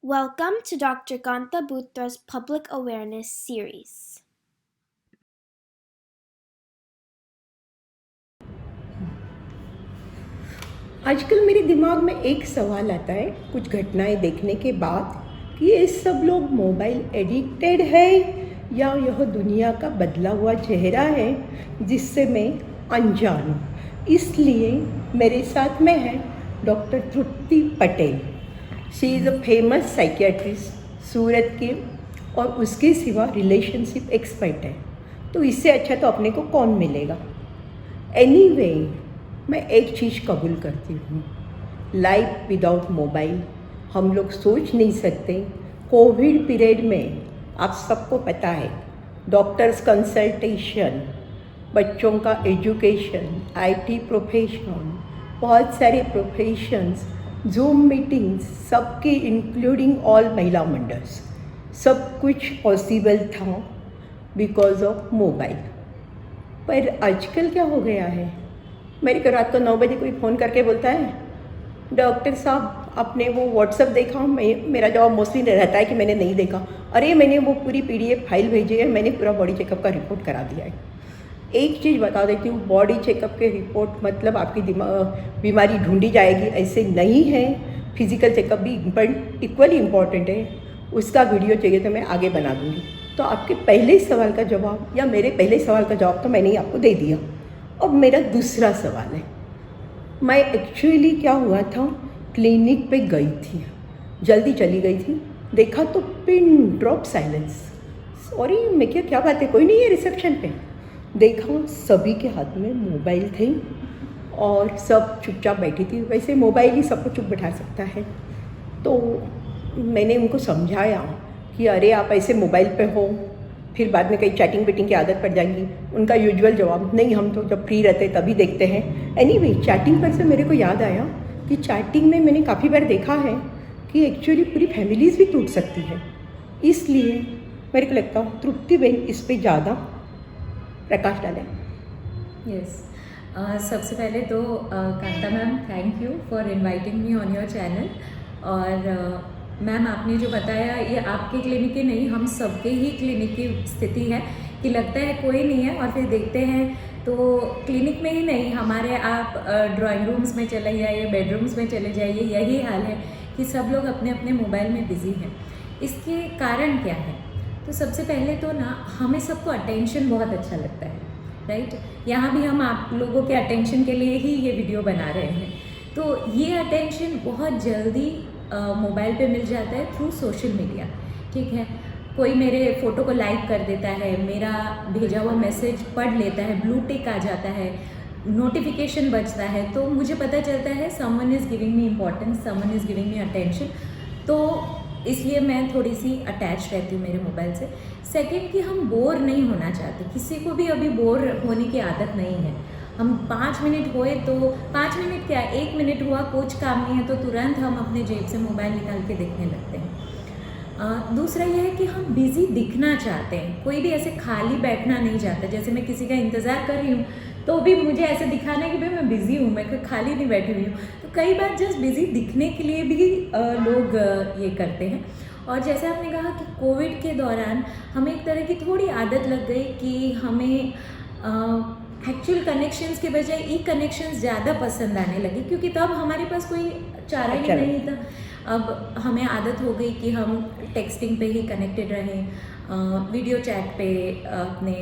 Welcome to Dr. Ganta Butra's Public Awareness Series. आजकल मेरे दिमाग में एक सवाल आता है कुछ घटनाएं देखने के बाद कि ये सब लोग मोबाइल एडिक्टेड है या यह दुनिया का बदला हुआ चेहरा है जिससे मैं अनजान हूँ। इसलिए मेरे साथ में है doctor Trupti Patel. She is a famous psychiatrist Surat की और उसके सिवा रिलेशनशिप एक्सपर्ट है, तो इससे अच्छा तो अपने को कौन मिलेगा। एनीवे, मैं एक चीज़ कबूल करती हूँ, लाइफ विदाउट मोबाइल हम लोग सोच नहीं सकते। कोविड पीरियड में आप सबको पता है डॉक्टर्स कंसल्टेशन, बच्चों का एजुकेशन, आईटी प्रोफेशन, बहुत सारे प्रोफेशंस, जूम मीटिंग्स, सबकी इंक्लूडिंग ऑल महिला मंडल्स, सब कुछ पॉसिबल था बिकॉज ऑफ मोबाइल। पर आजकल क्या हो गया है, मेरे को रात को 9 बजे कोई फ़ोन करके बोलता है डॉक्टर साहब आपने वो व्हाट्सअप देखा। मेरा जवाब मोस्टली रहता है कि मैंने नहीं देखा। अरे मैंने वो पूरी PDF फाइल भेजी है, मैंने पूरा बॉडी चेकअप का रिपोर्ट करा दिया है। एक चीज़ बता देती हूँ, बॉडी चेकअप के रिपोर्ट मतलब आपकी बीमारी ढूंढी जाएगी ऐसे नहीं है। फिज़िकल चेकअप भी इक्वली इम्पॉर्टेंट है, उसका वीडियो चाहिए तो मैं आगे बना दूँगी। तो आपके पहले सवाल का जवाब या मेरे पहले सवाल का जवाब तो मैंने आपको दे दिया। अब मेरा दूसरा सवाल है, मैं एक्चुअली क्या हुआ था, क्लिनिक पे गई थी, जल्दी चली गई थी, देखा तो पिन ड्रॉप साइलेंस। सॉरी मैं क्या बात है, कोई नहीं है रिसेप्शन पे। देखा सभी के हाथ में मोबाइल थे और सब चुपचाप बैठी थी। वैसे मोबाइल ही सबको चुप बैठा सकता है। तो मैंने उनको समझाया कि अरे आप ऐसे मोबाइल पे हो, फिर बाद में कहीं चैटिंग वेटिंग की आदत पड़ जाएगी। उनका यूजुअल जवाब, नहीं हम तो जब फ्री रहते तभी देखते हैं। एनीवे, चैटिंग पर से मेरे को याद आया कि चैटिंग में मैंने काफ़ी बार देखा है कि एक्चुअली पूरी फैमिलीज़ भी टूट सकती है। इसलिए मेरे को लगता है तृप्ति बहन इस पर ज़्यादा प्रकाश डालें। यस, सबसे पहले तो Kanta ma'am, thank you for inviting me on your channel. और मैम आपने जो बताया ये आपके क्लिनिक की नहीं, हम सबके ही क्लिनिक की स्थिति है कि लगता है कोई नहीं है और फिर देखते हैं तो क्लिनिक में ही नहीं, हमारे आप ड्राइंग रूम्स में चले जाइए, बेडरूम्स में चले जाइए, यही हाल है कि सब लोग अपने अपने मोबाइल में बिज़ी हैं। इसके कारण क्या है? तो सबसे पहले तो ना हमें सबको अटेंशन बहुत अच्छा लगता है, राइट। यहाँ भी हम आप लोगों के अटेंशन के लिए ही ये वीडियो बना रहे हैं। तो ये अटेंशन बहुत जल्दी मोबाइल पे मिल जाता है थ्रू सोशल मीडिया, ठीक है। कोई मेरे फ़ोटो को लाइक कर देता है, मेरा भेजा हुआ मैसेज पढ़ लेता है, ब्लू टिक आ जाता है, नोटिफिकेशन बजता है, तो मुझे पता चलता है someone is giving me importance, someone is giving me attention. तो इसलिए मैं थोड़ी सी अटैच रहती हूँ मेरे मोबाइल से। सेकंड कि हम बोर नहीं होना चाहते, किसी को भी अभी बोर होने की आदत नहीं है। हम 5 मिनट हुए तो 5 मिनट क्या, 1 मिनट हुआ, कुछ काम नहीं है तो तुरंत हम अपने जेब से मोबाइल निकाल के देखने लगते हैं। दूसरा यह है कि हम बिज़ी दिखना चाहते हैं, कोई भी ऐसे खाली बैठना नहीं चाहता। जैसे मैं किसी का इंतज़ार कर रही हूँ तो भी मुझे ऐसे दिखाना है कि भाई मैं बिज़ी हूँ, मैं खाली नहीं बैठी हुई हूँ। तो कई बार जस्ट बिज़ी दिखने के लिए भी लोग ये करते हैं। और जैसे आपने कहा कि कोविड के दौरान हमें एक तरह की थोड़ी आदत लग गई कि हमें एक्चुअल कनेक्शंस के बजाय ई कनेक्शंस ज़्यादा पसंद आने लगे, क्योंकि तब हमारे पास कोई चारा ही नहीं था। अब हमें आदत हो गई कि हम टेक्सटिंग पे ही कनेक्टेड रहें, वीडियो चैट पे अपने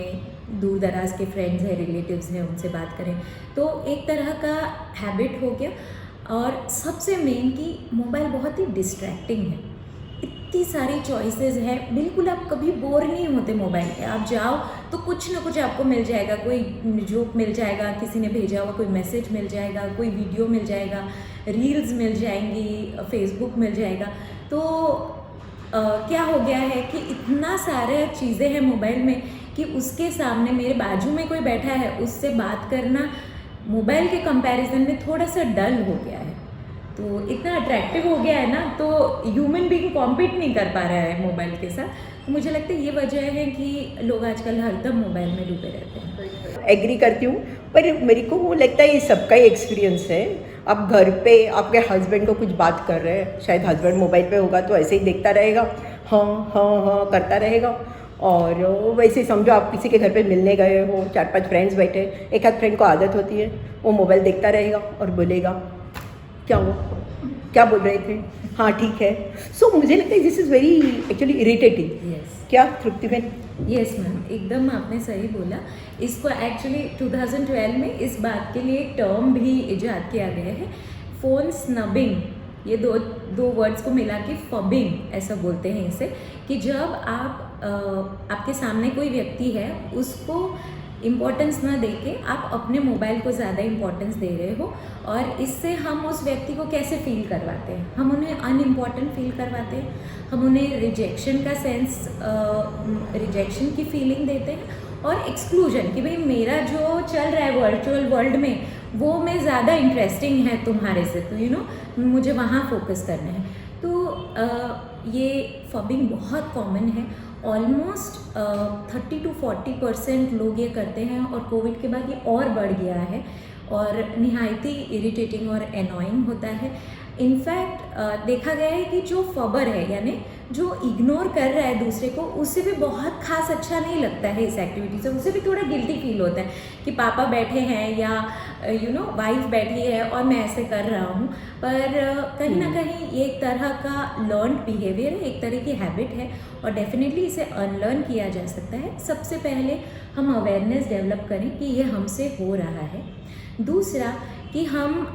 दूर दराज के फ्रेंड्स हैं, रिलेटिव्स हैं, उनसे बात करें। तो एक तरह का हैबिट हो गया। और सबसे मेन कि मोबाइल बहुत ही डिस्ट्रैक्टिंग है, इतनी सारी चॉइसेस हैं, बिल्कुल आप कभी बोर नहीं होते मोबाइल पे। आप जाओ तो कुछ ना कुछ आपको मिल जाएगा, कोई जोक मिल जाएगा, किसी ने भेजा हुआ कोई मैसेज मिल जाएगा, कोई वीडियो मिल जाएगा, रील्स मिल जाएंगी, फेसबुक मिल जाएगा। तो क्या हो गया है कि इतना सारे चीज़ें हैं मोबाइल में कि उसके सामने मेरे बाजू में कोई बैठा है, उससे बात करना मोबाइल के कंपैरिजन में थोड़ा सा डल हो गया है। तो इतना अट्रैक्टिव हो गया है ना, तो ह्यूमन बीइंग कॉम्पीट नहीं कर पा रहा है मोबाइल के साथ। तो मुझे लगता है ये वजह है कि लोग आजकल हरदम मोबाइल में डूबे रहते हैं। एग्री करती हूँ, पर मेरे को वो लगता है ये सबका ही एक्सपीरियंस है। आप घर पे आपके हस्बैंड को कुछ बात कर रहे हैं, शायद हस्बैंड मोबाइल पे होगा तो ऐसे ही देखता रहेगा, हाँ हाँ हाँ करता रहेगा। और वैसे समझो आप किसी के घर पे मिलने गए हो, 4-5 फ्रेंड्स बैठे, एक आध फ्रेंड को आदत होती है वो मोबाइल देखता रहेगा और बोलेगा क्या हुआ, क्या बोल रहे थे, हाँ ठीक है। सो मुझे लगता है this is very actually irritating. Yes क्या तृप्ति बहन? यस मैम, एकदम आपने सही बोला। इसको एक्चुअली 2012 में इस बात के लिए एक टर्म भी इजाद किया गया है, फ़ोन स्नबिंग। ये दो वर्ड्स को मिला के फबिंग ऐसा बोलते हैं इसे, कि जब आप आपके सामने कोई व्यक्ति है उसको इम्पोर्टेंस ना देके आप अपने मोबाइल को ज़्यादा इम्पोर्टेंस दे रहे हो, और इससे हम उस व्यक्ति को कैसे फील करवाते हैं, हम उन्हें अनइम्पॉर्टेंट फील करवाते हैं, हम उन्हें रिजेक्शन का सेंस, रिजेक्शन की फीलिंग देते हैं, और एक्सक्लूजन कि भाई मेरा जो चल रहा है वर्चुअल वर्ल्ड में वो मैं ज़्यादा इंटरेस्टिंग है तुम्हारे से, तो यू नो मुझे वहाँ फोकस करना है। तो ये फबिंग बहुत कॉमन है, ऑलमोस्ट 30 to 40% लोग ये करते हैं, और कोविड के बाद ये और बढ़ गया है और निहायती इरिटेटिंग और एनॉइंग होता है। इनफैक्ट देखा गया है कि जो फबर है यानी जो इग्नोर कर रहा है दूसरे को, उसे भी बहुत खास अच्छा नहीं लगता है इस एक्टिविटी से, उसे भी थोड़ा गिल्टी फील होता है कि पापा बैठे हैं या यू नो वाइफ बैठी है और मैं ऐसे कर रहा हूँ। पर कहीं ना कहीं ये एक तरह का लर्नड बिहेवियर है, एक तरह की हैबिट है, और डेफिनेटली इसे अनलर्न किया जा सकता है। सबसे पहले हम अवेयरनेस डेवलप करें कि ये हमसे हो रहा है। दूसरा कि हम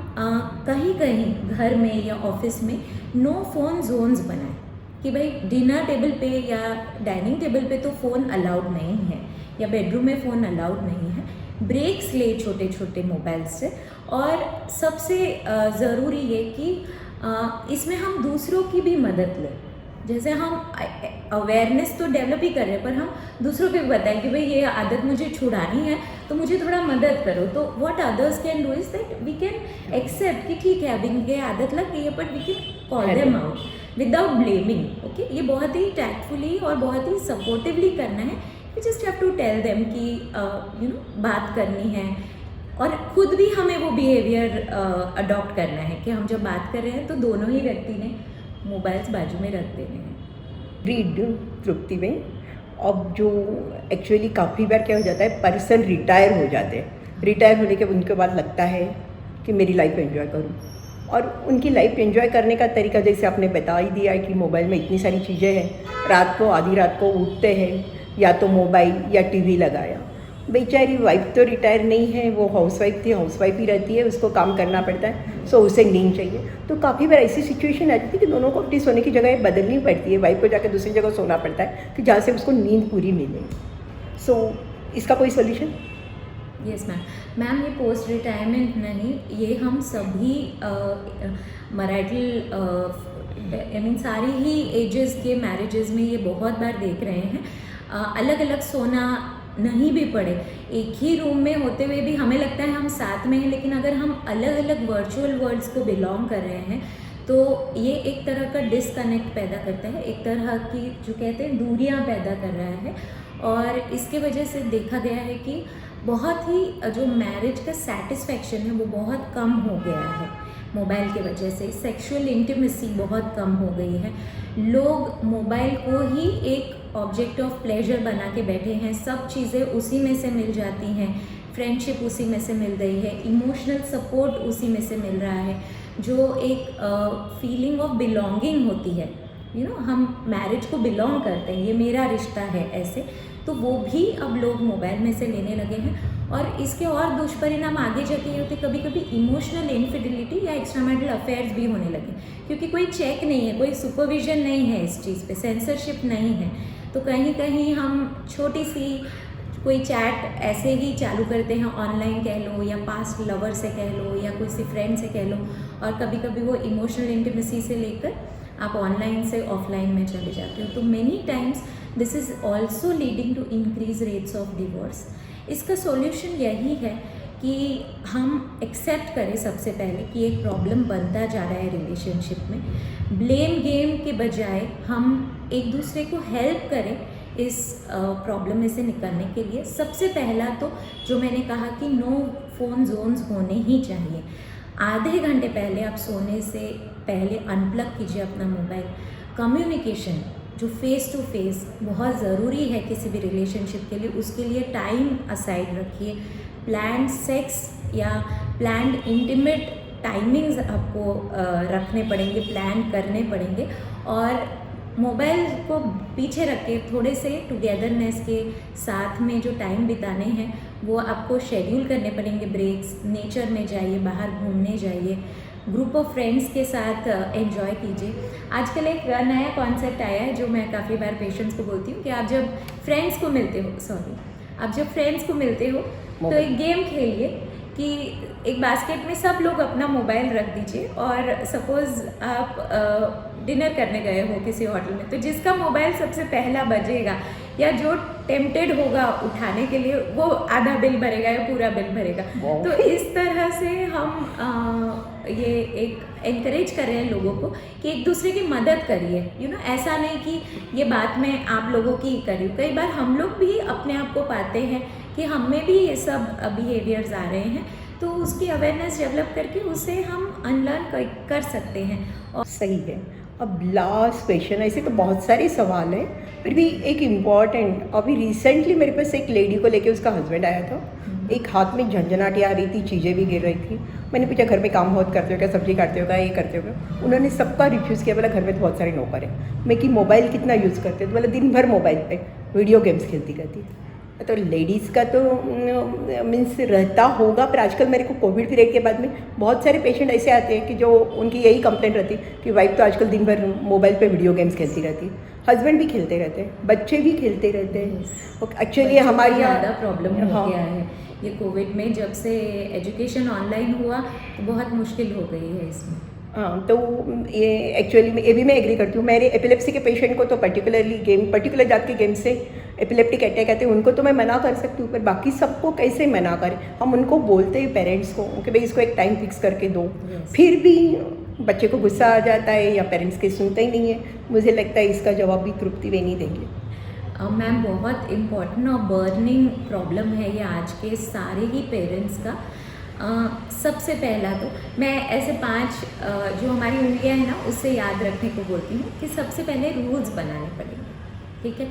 कहीं कहीं घर में या ऑफिस में नो फ़ोन जोन्स बनाएं, कि भाई डिनर टेबल पे या डाइनिंग टेबल पे तो फ़ोन अलाउड नहीं है, या बेडरूम में फ़ोन अलाउड नहीं है। ब्रेक्स ले छोटे छोटे मोबाइल से, और सबसे ज़रूरी ये कि इसमें हम दूसरों की भी मदद लें। जैसे हम अवेयरनेस तो डेवलप ही कर रहे हैं, पर हम दूसरों को भी बताएं कि भाई ये आदत मुझे छुड़ानी है तो मुझे थोड़ा मदद करो। तो what others can do is that we can accept कि ठीक है अभी इनके आदत लग गई है, but we can call them out without blaming. Okay, ये बहुत ही टैक्टफुली और बहुत ही सपोर्टिवली करना है। We just have to tell them कि यू नो बात करनी है, और खुद भी हमें वो बिहेवियर अडॉप्ट करना है कि हम जब बात कर रहे हैं तो दोनों ही व्यक्ति ने मोबाइल्स बाजू में रख देने हैं। रीड तृप्ति में अब जो एक्चुअली काफ़ी बार क्या हो जाता है, पर्सन रिटायर हो जाते हैं, रिटायर होने के उनके बाद लगता है कि मेरी लाइफ एंजॉय करूं, और उनकी लाइफ एंजॉय करने का तरीका जैसे आपने बता ही दिया है कि मोबाइल में इतनी सारी चीज़ें हैं, रात को आधी रात को उठते हैं या तो मोबाइल या टीवी लगाया। बेचारी वाइफ तो रिटायर नहीं है, वो हाउसवाइफ थी, हाउसवाइफ ही रहती है, उसको काम करना पड़ता है, सो उसे नींद चाहिए। तो काफ़ी बार ऐसी सिचुएशन आती थी कि दोनों को अपनी सोने की जगह बदलनी पड़ती है, वाइफ को जाकर दूसरी जगह सोना पड़ता है कि जहाँ से उसको नींद पूरी मिले। सो इसका कोई सोल्यूशन? यस मैम, ये पोस्ट रिटायरमेंट नहीं, ये हम सभी मराठल आई मीन सारी ही एजेस के मैरिजेस में ये बहुत बार देख रहे हैं। अलग अलग सोना नहीं भी पड़े, एक ही रूम में होते हुए भी हमें लगता है हम साथ में हैं, लेकिन अगर हम अलग अलग वर्चुअल वर्ल्ड्स को बिलोंग कर रहे हैं तो ये एक तरह का डिसकनेक्ट पैदा करता है, एक तरह की जो कहते हैं दूरियां पैदा कर रहा है। और इसके वजह से देखा गया है कि बहुत ही जो मैरिज का सेटिस्फैक्शन है वो बहुत कम हो गया है मोबाइल की वजह से। सेक्सुअल इंटीमेसी बहुत कम हो गई है, लोग मोबाइल को ही एक ऑब्जेक्ट ऑफ प्लेजर बना के बैठे हैं, सब चीज़ें उसी में से मिल जाती हैं, फ्रेंडशिप उसी में से मिल रही है, इमोशनल सपोर्ट उसी में से मिल रहा है, जो एक फीलिंग ऑफ बिलोंगिंग होती है, यू नो हम मैरिज को बिलोंग करते हैं, ये मेरा रिश्ता है ऐसे, तो वो भी अब लोग मोबाइल में से लेने लगे हैं। और इसके और दुष्परिणाम आगे जाके ये होते, कभी कभी इमोशनल इनफिडिलिटी या एक्स्ट्रामैरिटल अफेयर्स भी होने लगे, क्योंकि कोई चेक नहीं है, कोई सुपरविजन नहीं है इस चीज़ पे, सेंसरशिप नहीं है। तो कहीं कहीं हम छोटी सी कोई चैट ऐसे ही चालू करते हैं, ऑनलाइन कह लो या पास्ट लवर से कह लो या किसी फ्रेंड से कह लो, और कभी कभी वो इमोशनल इंटीमेसी से लेकर आप ऑनलाइन से ऑफलाइन में चले जाते हो। तो many times this is also leading to increase rates of divorce. इसका सॉल्यूशन यही है कि हम एक्सेप्ट करें सबसे पहले कि एक प्रॉब्लम बनता जा रहा है रिलेशनशिप में, ब्लेम गेम के बजाय हम एक दूसरे को हेल्प करें इस प्रॉब्लम में से निकलने के लिए। सबसे पहला तो जो मैंने कहा कि नो फ़ोन जोन्स होने ही चाहिए। आधे घंटे पहले आप सोने से पहले अनप्लग कीजिए अपना मोबाइल। कम्युनिकेशन जो फेस टू फेस बहुत ज़रूरी है किसी भी रिलेशनशिप के लिए, उसके लिए टाइम असाइड रखिए। प्लान्ड सेक्स या प्लान्ड इंटीमेट टाइमिंग्स आपको रखने पड़ेंगे, प्लान करने पड़ेंगे। और मोबाइल को पीछे रख के थोड़े से टुगेदरनेस के साथ में जो टाइम बिताने हैं वो आपको शेड्यूल करने पड़ेंगे। ब्रेक्स, नेचर में जाइए, बाहर घूमने जाइए, ग्रुप ऑफ फ्रेंड्स के साथ एंजॉय कीजिए। आजकल एक नया कॉन्सेप्ट आया है जो मैं काफ़ी बार पेशेंट्स को बोलती हूँ कि आप जब फ्रेंड्स को मिलते हो तो एक गेम खेलिए कि एक बास्केट में सब लोग अपना मोबाइल रख दीजिए और सपोज़ आप डिनर करने गए हो किसी होटल में, तो जिसका मोबाइल सबसे पहला बजेगा या जो टेम्प्टेड होगा उठाने के लिए वो आधा बिल भरेगा या पूरा बिल भरेगा। तो इस तरह से हम ये एक एनकरेज कर रहे हैं लोगों को कि एक दूसरे की मदद करिए। ऐसा नहीं कि ये बात मैं आप लोगों की कर रही हूँ, कई बार हम लोग भी अपने आप को पाते हैं कि हम में भी ये सब बिहेवियर्स आ रहे हैं, तो उसकी अवेयरनेस डेवलप करके उसे हम अनलर्न कर सकते हैं। और सही है। अब लास्ट क्वेश्चन, ऐसे तो बहुत सारे सवाल हैं, फिर भी एक इम्पॉर्टेंट, अभी रिसेंटली मेरे पास एक लेडी को लेके उसका हस्बैंड आया था, एक हाथ में झंझनाहट आ रही थी, चीज़ें भी गिर रही थी। मैंने पूछा घर में काम बहुत करते हो क्या, सब्जी काटते हो क्या, ये करते हो क्या? उन्होंने सबका रिफ्यूज़ किया, बोला घर में तो बहुत सारे नौकर हैं। मैं कि मोबाइल कितना यूज़ करते हो? तो बोला दिन भर मोबाइल पे वीडियो गेम्स खेलती रहती। तो लेडीज़ का तो मीन्स रहता होगा, पर आजकल मेरे को कोविड पीरियड के बाद में बहुत सारे पेशेंट ऐसे आते हैं कि जो उनकी यही कंप्लेंट रहती कि वाइफ तो आजकल दिन भर मोबाइल पे वीडियो गेम्स खेलती रहती, हस्बैंड भी खेलते रहते हैं, बच्चे भी खेलते रहते हैं। एक्चुअली हमारे ज़्यादा प्रॉब्लम हो गया है ये कोविड में, जब से एजुकेशन ऑनलाइन हुआ तो बहुत मुश्किल हो गई है इसमें। हाँ, तो ये एक्चुअली ये भी मैं एग्री करती हूँ। मेरे एपिलेप्सी के पेशेंट को तो पर्टिकुलर जात के गेम से एपिलेप्टिक अटैक आते हैं, उनको तो मैं मना कर सकती हूँ, पर बाकी सबको कैसे मना करें? हम उनको बोलते हैं पेरेंट्स को कि भाई इसको एक टाइम फिक्स करके दो, फिर भी बच्चे को गुस्सा आ जाता है या पेरेंट्स के सुनते ही नहीं है। मुझे लगता है इसका जवाब भी तृप्ति वे नहीं देंगे। मैम बहुत इम्पॉर्टेंट और बर्निंग प्रॉब्लम है ये आज के सारे ही पेरेंट्स का। सबसे पहला तो मैं ऐसे 5 जो हमारी उंगलियां हैं ना उससे याद रखने को बोलती हूँ कि सबसे पहले रूल्स बनाने पड़ेंगे, ठीक है।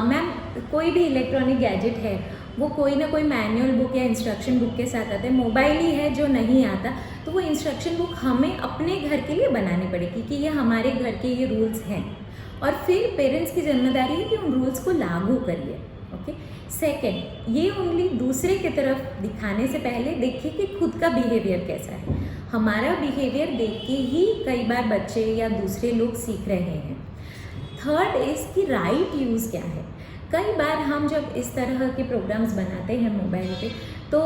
मैम कोई भी इलेक्ट्रॉनिक गैजेट है वो कोई ना कोई मैनुअल बुक या इंस्ट्रक्शन बुक के साथ आता है। मोबाइल ही है जो नहीं आता, तो वो इंस्ट्रक्शन बुक हमें अपने घर के लिए बनानी पड़ेगी कि ये हमारे घर के ये रूल्स हैं, और फिर पेरेंट्स की जिम्मेदारी है कि उन रूल्स को लागू करिए। ओके। सेकेंड, ये उंगली दूसरे की तरफ दिखाने से पहले देखिए कि खुद का बिहेवियर कैसा है। हमारा बिहेवियर देख के ही कई बार बच्चे या दूसरे लोग सीख रहे हैं। थर्ड इज़ कि राइट यूज़ क्या है। कई बार हम जब इस तरह के प्रोग्राम्स बनाते हैं मोबाइल पे तो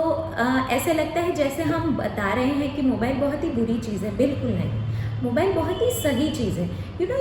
ऐसे लगता है जैसे हम बता रहे हैं कि मोबाइल बहुत ही बुरी चीज़ है। बिल्कुल नहीं, मोबाइल बहुत ही सही चीज़ है।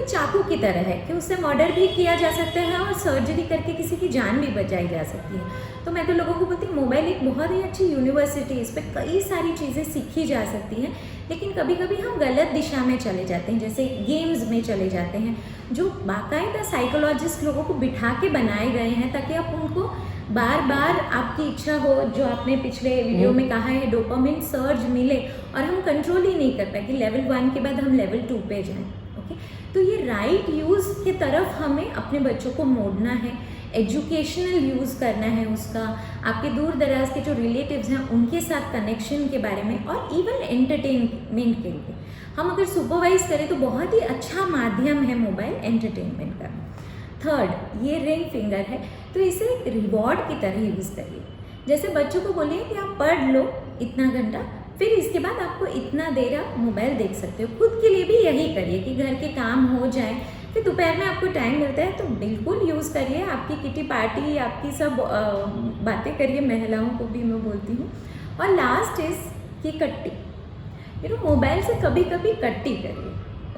चाकू की तरह है कि उससे मर्डर भी किया जा सकता है और सर्जरी करके किसी की जान भी बचाई जा सकती है। तो मैं तो लोगों को बोलती हूँ मोबाइल एक बहुत ही अच्छी यूनिवर्सिटी है, इस पर कई सारी चीज़ें सीखी जा सकती हैं। लेकिन कभी कभी हम गलत दिशा में चले जाते हैं, जैसे गेम्स में चले जाते हैं जो बाकायदा साइकोलॉजिस्ट लोगों को बिठा के बनाए गए हैं ताकि आप उनको बार बार आपकी इच्छा हो, जो आपने पिछले वीडियो में कहा है डोपामिन सर्ज मिले और हम कंट्रोल ही नहीं कर पाए कि लेवल 1 के बाद हम लेवल 2 पे जाएं। ओके, तो ये राइट यूज़ की तरफ हमें अपने बच्चों को मोड़ना है, एजुकेशनल यूज़ करना है उसका, आपके दूर दराज के जो रिलेटिव्स हैं उनके साथ कनेक्शन के बारे में, और इवन एंटरटेनमेंट के लिए हम अगर सुपरवाइज करें तो बहुत ही अच्छा माध्यम है मोबाइल एंटरटेनमेंट का। थर्ड, ये रिंग फिंगर है तो इसे रिवॉर्ड की तरह यूज़ करिए। जैसे बच्चों को बोलिए कि आप पढ़ लो इतना घंटा, फिर इसके बाद आपको इतना देर आप मोबाइल देख सकते हो। खुद के लिए भी यही करिए कि घर के काम हो जाए, फिर दोपहर में आपको टाइम मिलता है तो बिल्कुल यूज़ करिए। आपकी किटी पार्टी, आपकी सब बातें करिए, महिलाओं को भी मैं बोलती हूँ। और लास्ट इज़ कि कट्टी, मोबाइल से कभी कभी कट्टी करिए।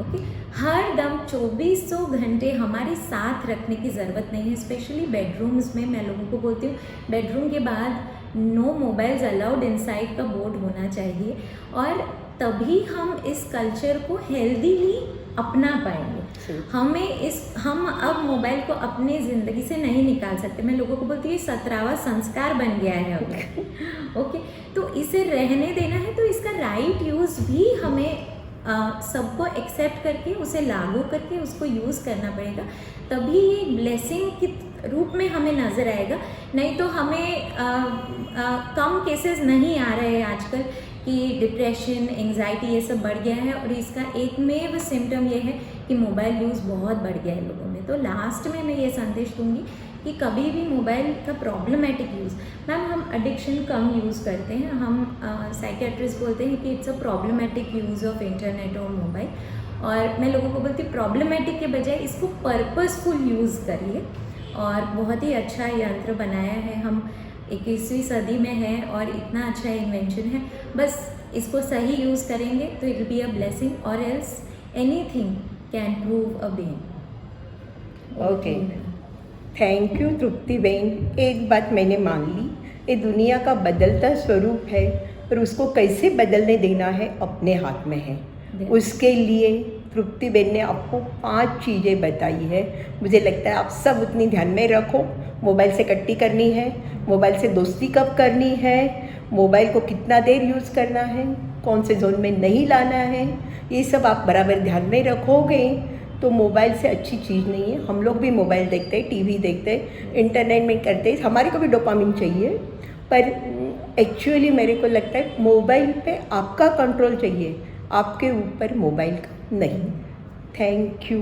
ओके, हर दम 2400 घंटे हमारे साथ रखने की ज़रूरत नहीं है। स्पेशली बेडरूम्स में मैं लोगों को बोलती हूँ बेडरूम के बाद नो मोबाइल्स अलाउड इनसाइड का बोर्ड होना चाहिए, और तभी हम इस कल्चर को हेल्दीली अपना पाएंगे। हम अब मोबाइल को अपने ज़िंदगी से नहीं निकाल सकते। मैं लोगों को बोलती हूँ ये 17वां संस्कार बन गया है अब। ओके, तो इसे रहने देना है, तो इसका राइट यूज़ भी हमें सबको एक्सेप्ट करके उसे लागू करके उसको यूज़ करना पड़ेगा, तभी ये ब्लेसिंग के रूप में हमें नज़र आएगा। नहीं तो हमें कम केसेस नहीं आ रहे हैं आजकल कि डिप्रेशन, एंजाइटी ये सब बढ़ गया है, और इसका एकमेव सिम्टम ये है कि मोबाइल यूज़ बहुत बढ़ गया है लोगों में। तो लास्ट में मैं ये संदेश दूंगी कि कभी भी मोबाइल का प्रॉब्लमेटिक यूज़, मैम हम एडिक्शन कम यूज़ करते हैं, हम साइकेट्रिस्ट बोलते हैं कि it's a problematic use of internet और मोबाइल, और मैं लोगों को बोलती हूँ प्रॉब्लमेटिक के बजाय इसको पर्पसफुल यूज़ करिए। और बहुत ही अच्छा यंत्र बनाया है, हम 21वीं सदी में है और इतना अच्छा इन्वेंशन है, बस इसको सही यूज़ करेंगे तो it will be a blessing, और else anything can prove a bane. Okay, thank you Trupti बहन। एक बात मैंने मान ली, ये दुनिया का बदलता स्वरूप है, पर उसको कैसे बदलने देना है अपने हाथ में है। उसके लिए तृप्ति बहन ने आपको 5 चीज़ें बताई है। मुझे लगता है आप सब उतनी ध्यान में रखो। मोबाइल से कट्टी करनी है, मोबाइल से दोस्ती कब करनी है, मोबाइल को कितना देर यूज़ करना है, कौन से जोन में नहीं लाना है, ये सब आप बराबर ध्यान में रखोगे तो मोबाइल से अच्छी चीज़ नहीं है। हम लोग भी मोबाइल देखते हैं, टीवी देखते हैं, इंटरनेट में करते हैं, हमारे को भी डोपामिन चाहिए, पर एक्चुअली मेरे को लगता है मोबाइल पे आपका कंट्रोल चाहिए, आपके ऊपर मोबाइल का नहीं। Thank you.